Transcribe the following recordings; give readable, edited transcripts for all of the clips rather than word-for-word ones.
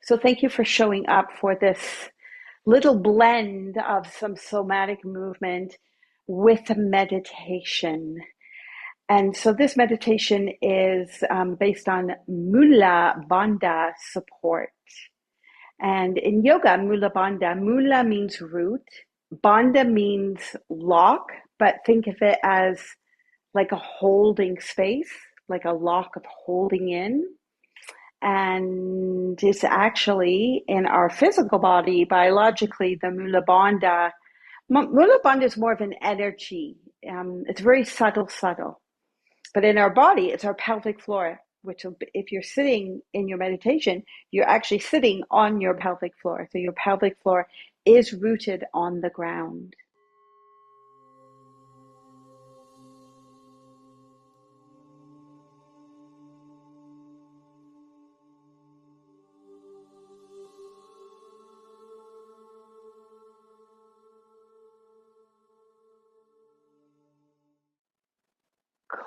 So thank you for showing up for this little blend of some somatic movement with meditation. And so this meditation is based on Mula Bandha support. And in yoga, Mula means root. Bandha means lock, but think of it as like a holding space, like a lock of holding in. And it's actually in our physical body, biologically, the Mula Bandha. Mula Bandha is more of an energy. It's very subtle. But in our body, it's our pelvic floor, which if you're sitting in your meditation, you're actually sitting on your pelvic floor. So your pelvic floor is rooted on the ground.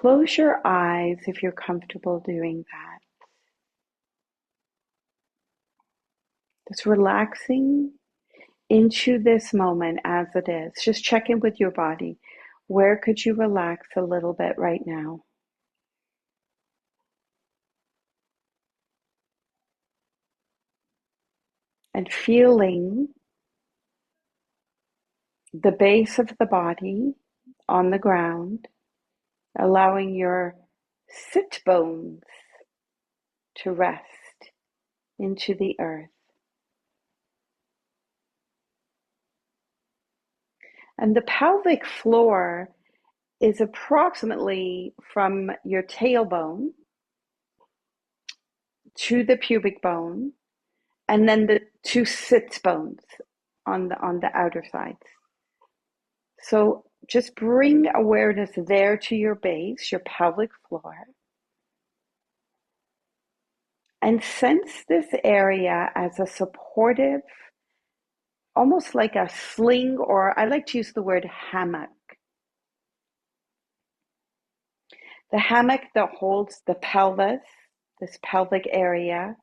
Close your eyes if you're comfortable doing that. Just relaxing into this moment as it is. Just check in with your body. Where could you relax a little bit right now? And feeling the base of the body on the ground, allowing your sit bones to rest into the earth. And the pelvic floor is approximately from your tailbone to the pubic bone, and then the two sits bones on the outer sides. So just bring awareness there to your base, your pelvic floor, and sense this area as a supportive, almost like a sling, or I like to use the word hammock. The hammock that holds the pelvis, this pelvic area,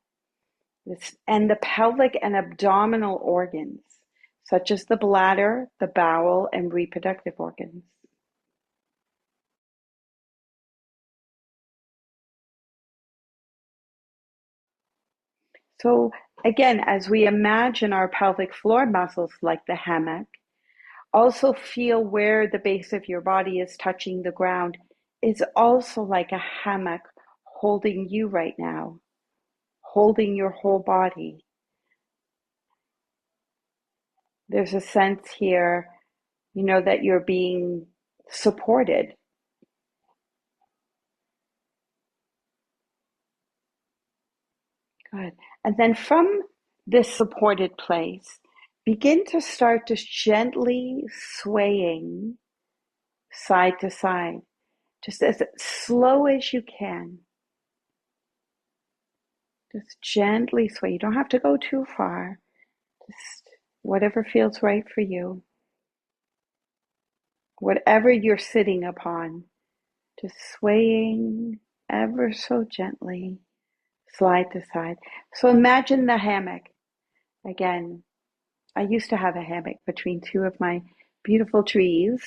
and the pelvic and abdominal organs, such as the bladder, the bowel, and reproductive organs. So again, as we imagine our pelvic floor muscles like the hammock, also feel where the base of your body is touching the ground is also like a hammock holding you right now, holding your whole body. There's a sense here, that you're being supported. Good. And then from this supported place, begin to start just gently swaying side to side, just as slow as you can. Just gently sway. You don't have to go too far. Just whatever feels right for you. Whatever you're sitting upon, just swaying ever so gently, side to side. So imagine the hammock. Again, I used to have a hammock between two of my beautiful trees.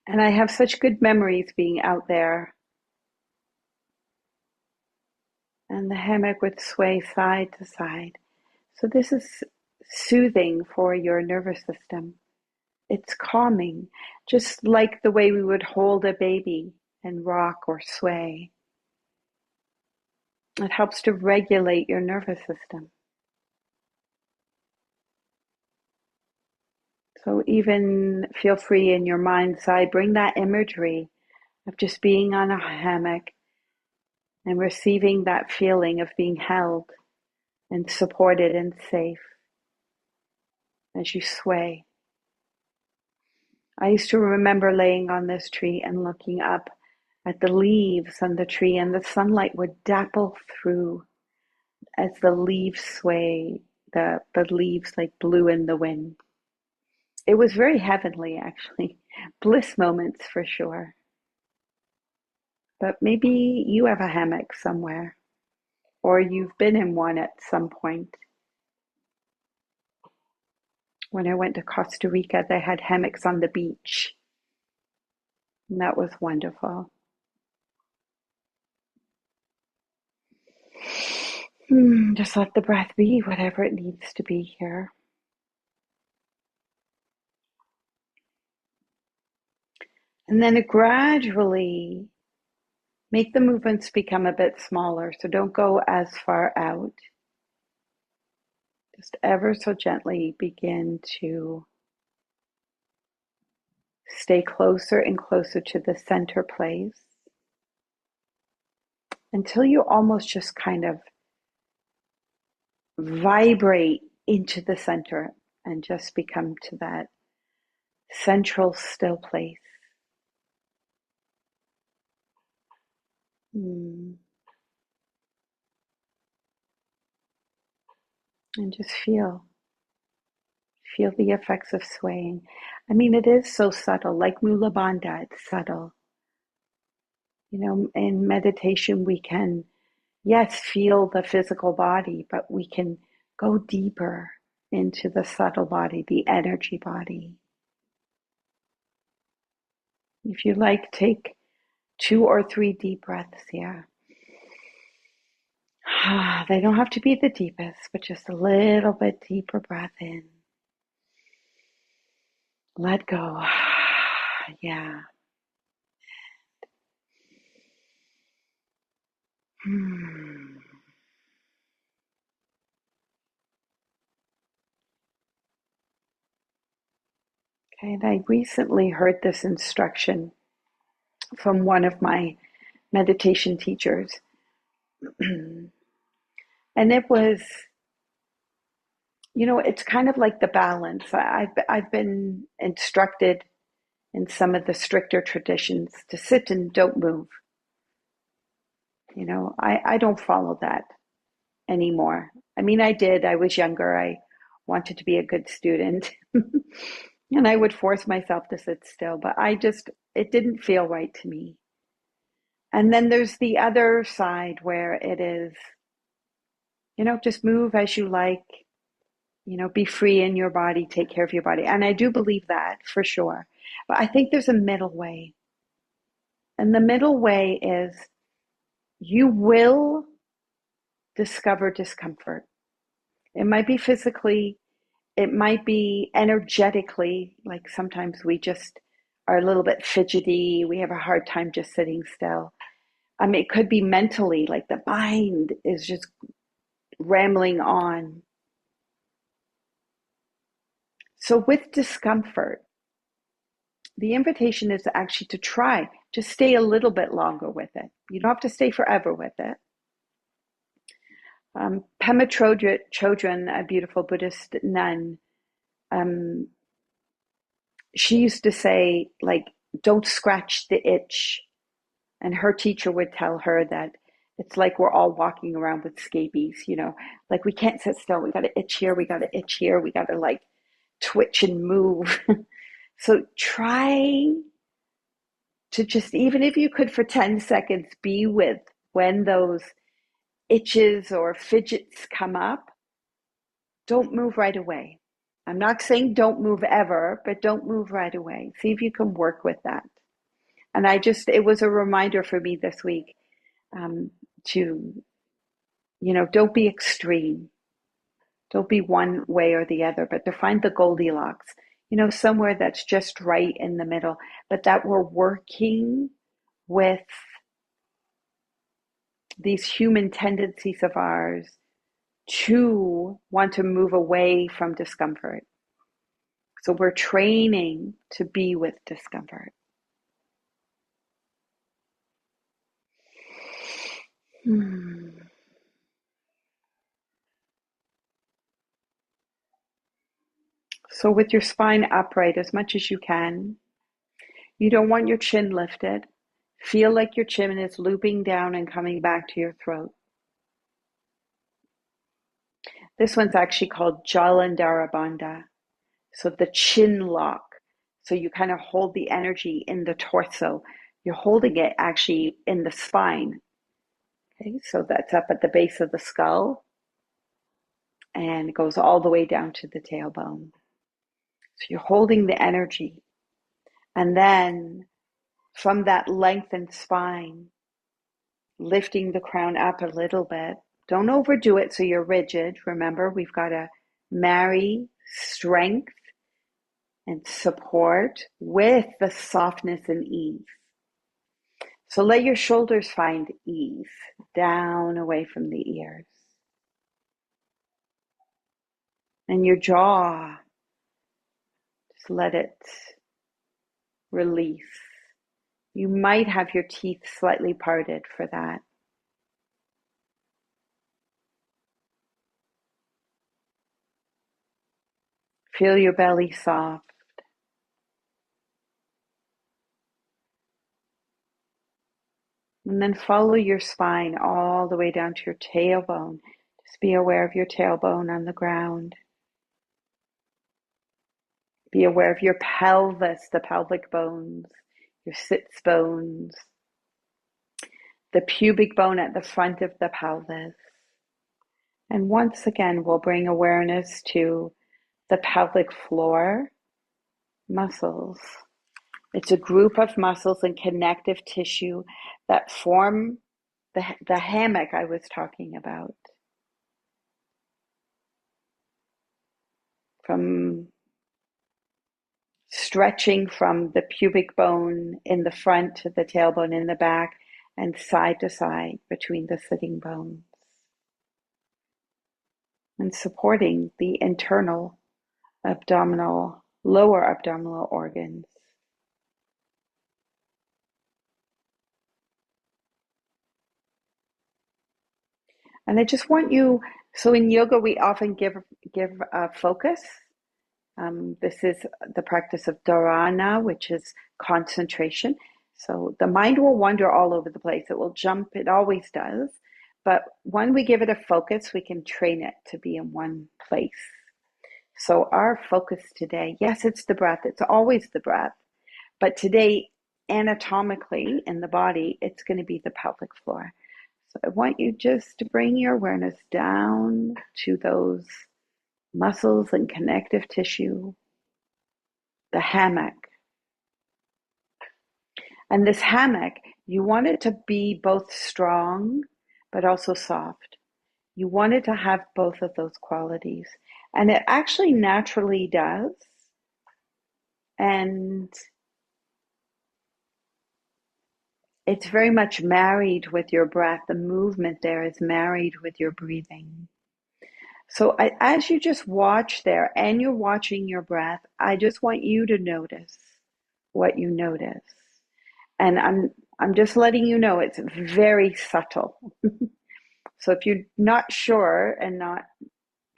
And I have such good memories being out there. And the hammock would sway side to side. So this is soothing for your nervous system. It's calming, just like the way we would hold a baby and rock or sway. It helps to regulate your nervous system. So even feel free in your mind's eye, bring that imagery of just being on a hammock and receiving that feeling of being held and supported and safe as you sway. I used to remember laying on this tree and looking up at the leaves on the tree, and the sunlight would dapple through as the leaves sway, the leaves like blew in the wind. It was very heavenly, actually. Bliss moments for sure. But maybe you have a hammock somewhere. or you've been in one at some point. When I went to Costa Rica, they had hammocks on the beach, and that was wonderful. Just let the breath be whatever it needs to be here. And then gradually make the movements become a bit smaller. So don't go as far out. Just ever so gently begin to stay closer and closer to the center place until you almost just kind of vibrate into the center and just become to that central still place. And just feel the effects of swaying. I mean, it is so subtle, like Mula Bandha, it's subtle. In meditation, we can, yes, feel the physical body, but we can go deeper into the subtle body, the energy body. If you like, take 2 or 3 deep breaths here. They don't have to be the deepest, but just a little bit deeper breath in. Let go. Yeah. Okay, and I recently heard this instruction from one of my meditation teachers. And it was, it's kind of like the balance. I've been instructed in some of the stricter traditions to sit and don't move. I don't follow that anymore. I mean, I did. I was younger. I wanted to be a good student. And I would force myself to sit still, but it didn't feel right to me. And then there's the other side where it is, just move as you like, be free in your body, take care of your body. And I do believe that for sure. But I think there's a middle way. And the middle way is you will discover discomfort. It might be physically, it might be energetically, like sometimes we just are a little bit fidgety, we have a hard time just sitting still. It could be mentally, like the mind is just rambling on. So with discomfort, the invitation is actually to try to stay a little bit longer with it. You don't have to stay forever with it. Pema Chodron, a beautiful Buddhist nun, she used to say, like, don't scratch the itch. And her teacher would tell her that it's like we're all walking around with scabies, like we can't sit still. We got to itch here. We got to itch here. We got to like twitch and move. So try to just, even if you could for 10 seconds, be with when those itches or fidgets come up. Don't move right away. I'm not saying don't move ever, but don't move right away. See if you can work with that. And it was a reminder for me this week to, don't be extreme. Don't be one way or the other, but to find the Goldilocks, somewhere that's just right in the middle, but that we're working with these human tendencies of ours to want to move away from discomfort. So we're training to be with discomfort. So with your spine upright as much as you can, you don't want your chin lifted. Feel like your chin is looping down and coming back to your throat. This one's actually called Jalandhara Bandha. So the chin lock. So you kind of hold the energy in the torso. You're holding it actually in the spine. Okay, so that's up at the base of the skull and it goes all the way down to the tailbone. So you're holding the energy. And then from that lengthened spine, lifting the crown up a little bit. Don't overdo it so you're rigid. Remember, we've got to marry strength and support with the softness and ease. So let your shoulders find ease down away from the ears. And your jaw, just let it release. You might have your teeth slightly parted for that. Feel your belly soft. And then follow your spine all the way down to your tailbone. Just be aware of your tailbone on the ground. Be aware of your pelvis, the pelvic bones, your sits bones, the pubic bone at the front of the pelvis. And once again, we'll bring awareness to the pelvic floor muscles. It's a group of muscles and connective tissue that form the hammock I was talking about. From stretching from the pubic bone in the front to the tailbone in the back and side to side between the sitting bones. And supporting the internal abdominal, lower abdominal organs. And I just want you, so in yoga we often give a focus. This is the practice of dharana, which is concentration. So the mind will wander all over the place. It will jump, it always does. But when we give it a focus, we can train it to be in one place. So our focus today, yes, it's the breath. It's always the breath. But today, anatomically in the body, it's going to be the pelvic floor. So I want you just to bring your awareness down to those muscles and connective tissue, the hammock. And this hammock, you want it to be both strong, but also soft. You want it to have both of those qualities. And it actually naturally does. And it's very much married with your breath. The movement there is married with your breathing. So as you just watch there and you're watching your breath, I just want you to notice what you notice. And I'm just letting you know it's very subtle. So if you're not sure and not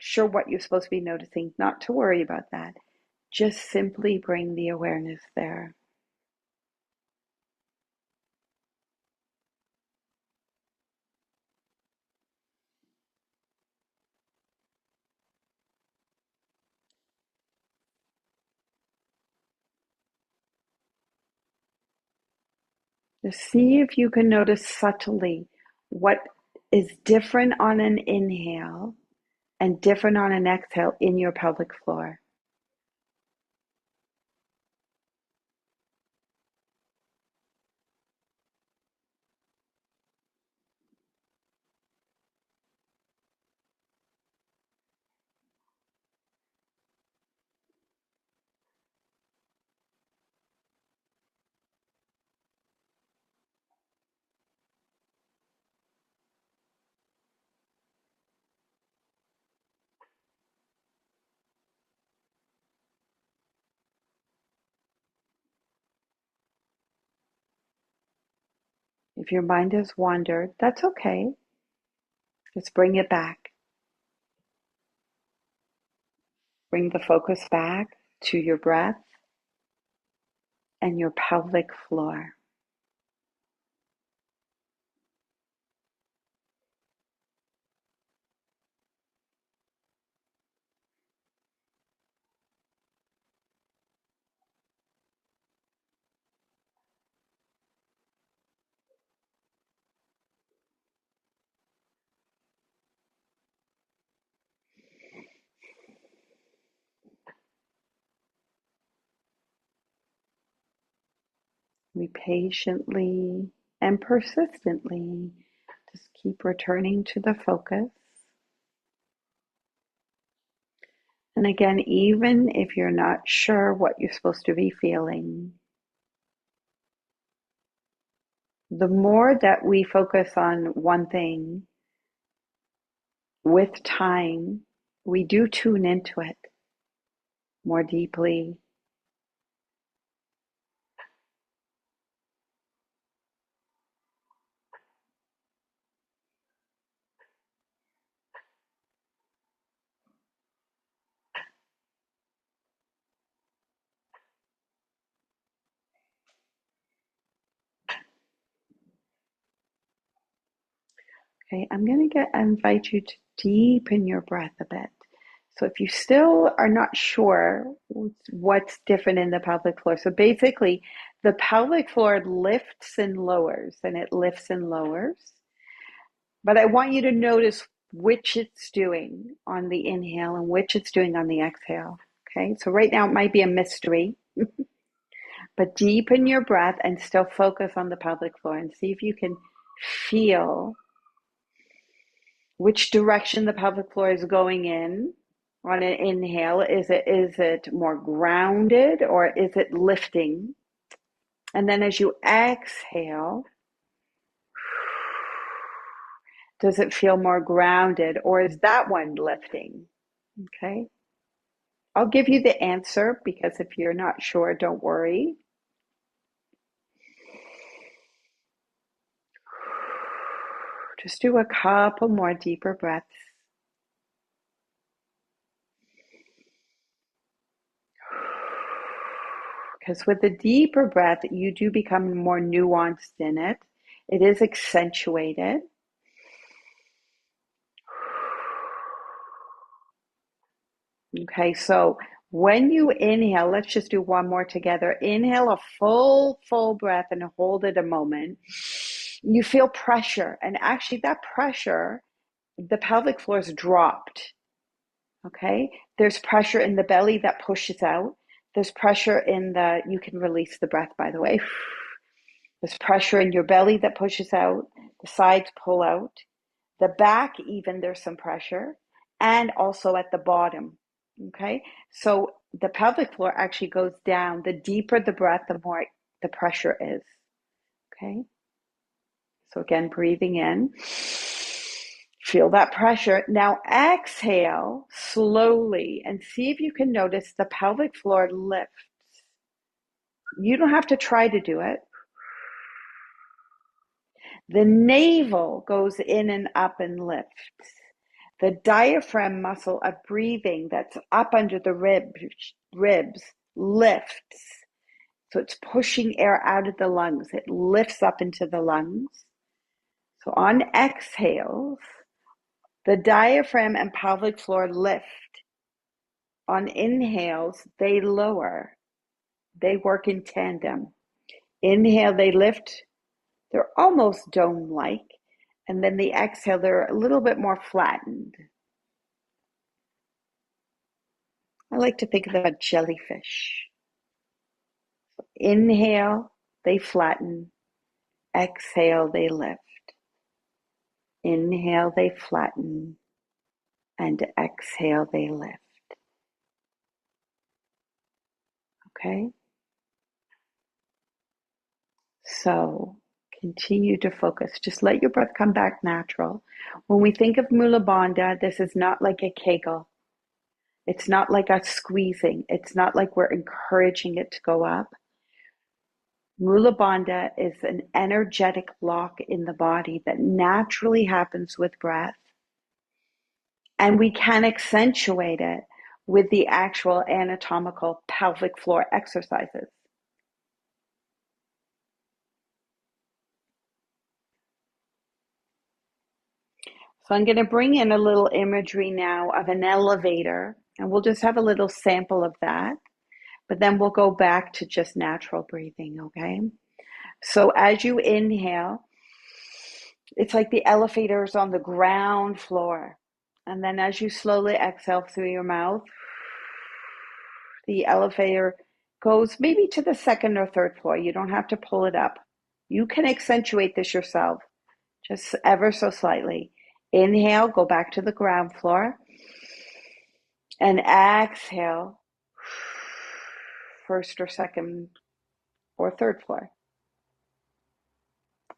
sure what you're supposed to be noticing, not to worry about that. Just simply bring the awareness there. Just see if you can notice subtly what is different on an inhale and different on an exhale in your pelvic floor. If your mind has wandered, that's okay. Just bring it back. Bring the focus back to your breath and your pelvic floor. We patiently and persistently just keep returning to the focus. And again, even if you're not sure what you're supposed to be feeling, the more that we focus on one thing, with time, we do tune into it more deeply. Okay, I'm going to invite you to deepen your breath a bit. So if you still are not sure what's different in the pelvic floor, so basically the pelvic floor lifts and lowers, and it lifts and lowers. But I want you to notice which it's doing on the inhale and which it's doing on the exhale. Okay, so right now it might be a mystery, but deepen your breath and still focus on the pelvic floor and see if you can feel which direction the pelvic floor is going in on an inhale. Is it more grounded or is it lifting? And then as you exhale, does it feel more grounded or is that one lifting? Okay. I'll give you the answer because if you're not sure, don't worry. Just do a couple more deeper breaths. Because with the deeper breath, you do become more nuanced in it. It is accentuated. Okay, so when you inhale, let's just do one more together. Inhale a full breath and hold it a moment. You feel pressure, and actually that pressure, the pelvic floor is dropped. Okay, there's pressure in the belly that pushes out. There's pressure in you can release the breath, by the way. There's pressure in your belly that pushes out. The sides pull out. The back, even there's some pressure, and also at the bottom. Okay, so the pelvic floor actually goes down. The deeper the breath, the more the pressure is. Okay, so again, breathing in. Feel that pressure. Now exhale slowly and see if you can notice the pelvic floor lifts. You don't have to try to do it. The navel goes in and up and lifts. The diaphragm muscle of breathing that's up under the ribs lifts. So it's pushing air out of the lungs. It lifts up into the lungs. So on exhales, the diaphragm and pelvic floor lift. On inhales, they lower. They work in tandem. Inhale, they lift. They're almost dome-like. And then the exhale, they're a little bit more flattened. I like to think of them as jellyfish. Inhale, they flatten. Exhale, they lift. Inhale, they flatten. And exhale, they lift. Okay? So continue to focus. Just let your breath come back natural. When we think of Mula Bandha, this is not like a kegel. It's not like us squeezing. It's not like we're encouraging it to go up. Mula Bandha is an energetic lock in the body that naturally happens with breath. And we can accentuate it with the actual anatomical pelvic floor exercises. So I'm going to bring in a little imagery now of an elevator, and we'll just have a little sample of that. But then we'll go back to just natural breathing, okay? So as you inhale, it's like the elevator is on the ground floor. And then as you slowly exhale through your mouth, the elevator goes maybe to the second or third floor. You don't have to pull it up. You can accentuate this yourself, just ever so slightly. Inhale, go back to the ground floor, and exhale, first or second or third floor.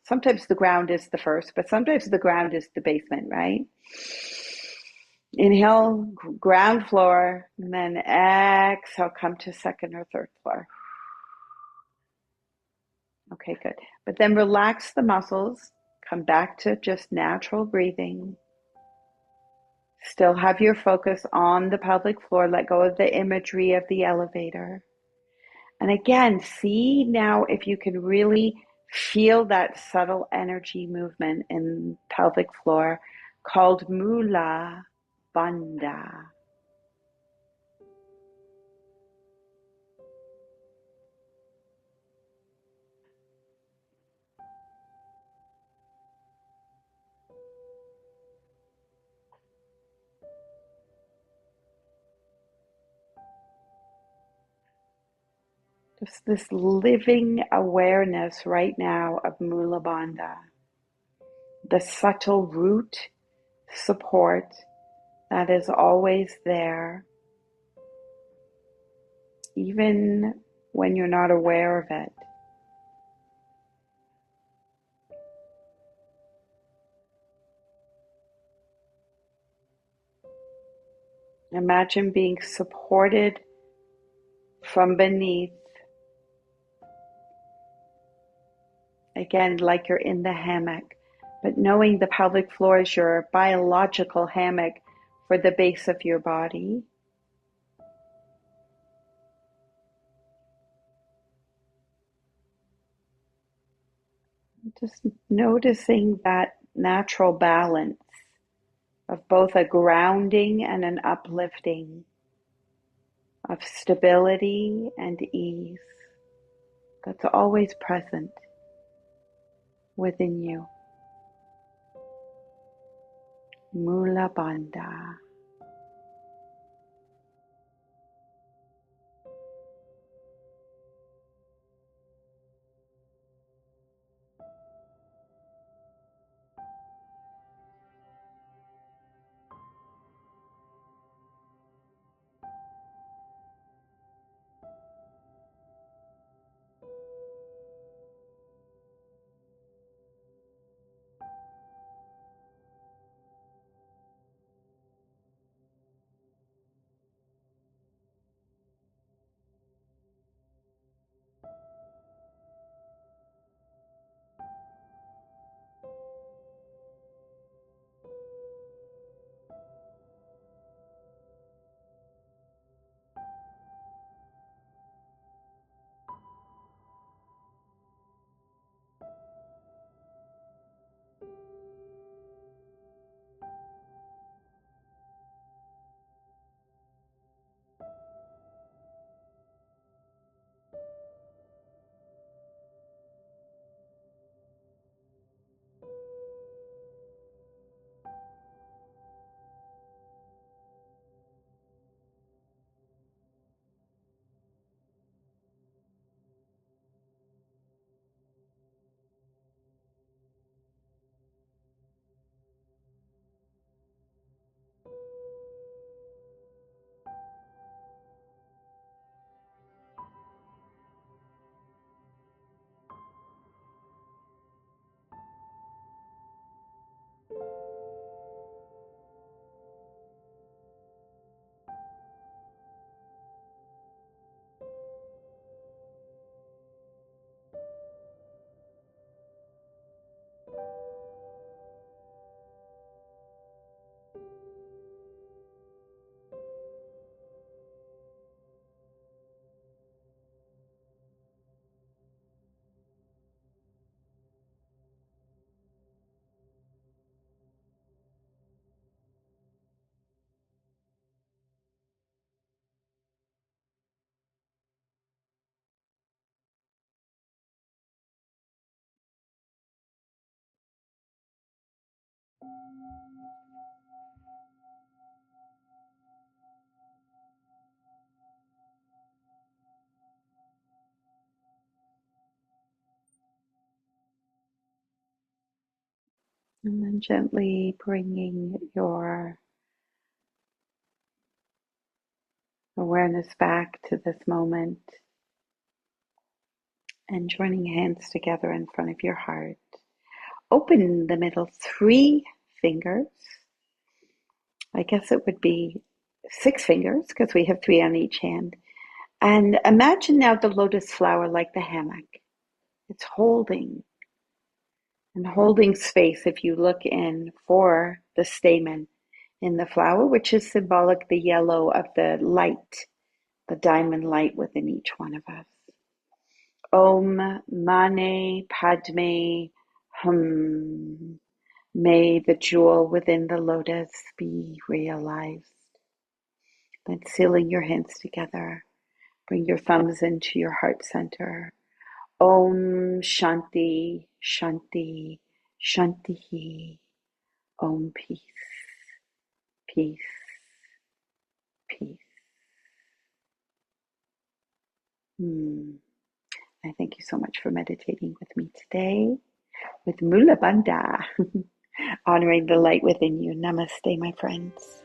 Sometimes the ground is the first, but sometimes the ground is the basement, right? Inhale, ground floor, and then exhale, come to second or third floor. Okay, good. But then relax the muscles, come back to just natural breathing. Still have your focus on the pelvic floor, let go of the imagery of the elevator. And again, see now if you can really feel that subtle energy movement in pelvic floor called Mula Bandha. Just this living awareness right now of Mula Bandha, the subtle root support that is always there, even when you're not aware of it. Imagine being supported from beneath, again, like you're in the hammock, but knowing the pelvic floor is your biological hammock for the base of your body. Just noticing that natural balance of both a grounding and an uplifting, of stability and ease that's always present within you. Mula Bandha. And then gently bringing your awareness back to this moment and joining hands together in front of your heart. Open the middle 3 fingers. I guess it would be 6 fingers because we have 3 on each hand. And imagine now the lotus flower like the hammock. It's holding and holding space if you look in for the stamen in the flower, which is symbolic the yellow of the light, the diamond light within each one of us. Om Mane Padme Hum. May the jewel within the lotus be realized. Then sealing your hands together, bring your thumbs into your heart center. Om Shanti, Shanti, Shanti. Om peace, peace, peace. I thank you so much for meditating with me today with Mula Bandha, honoring the light within you. Namaste, my friends.